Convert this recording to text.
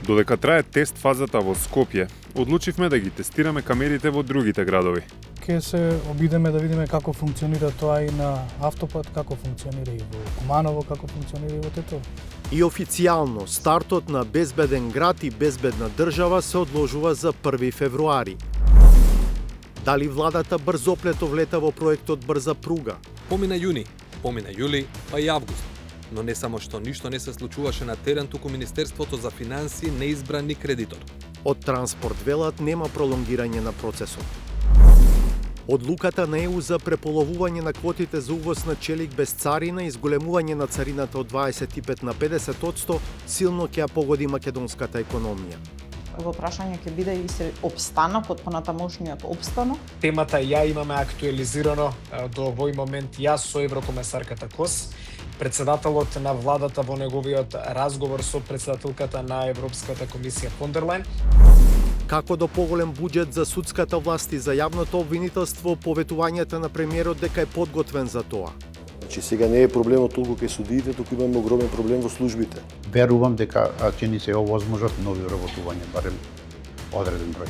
Додека трае тест фазата во Скопје, одлучивме да ги тестираме камерите во другите градови. Ке се обидеме да видиме како функционира тоа и на автопат, како функционира и во Куманово, како функционира и во Тетово. И официјално стартот на безбеден град и безбедна држава се одложува за 1 февруари. Дали владата брзоплето влета во проектот Брза пруга? Помина јуни, помина јули, па и август. Но не само што ништо не се случуваше на терен, туку Министерството за финансии не избра ни кредитор. Од Транспорт велат нема пролонгирање на процесот. Одлуката на ЕУ за преполовување на квотите за увоз на челик без царина и зголемување на царината од 25 на 50% силно ќе ја погоди македонската економија. Во прашање ќе биде и се обстанокот, понатамошниот обстанок. Темата ја имаме актуализирано до овој момент јас со еврокомесарката Кос, председателот на владата во неговиот разговор со председателката на Европската комисија фон дер Лајен. Како до поголем буџет за судската власт и за јавното обвинителство, поветувањето на премиерот дека е подготвен за тоа. Значи сега не е проблемот толку кај судиите, туку имаме огромен проблем во службите. Верувам дека ќе ни се овозможат нови вработувања, барем одреден број.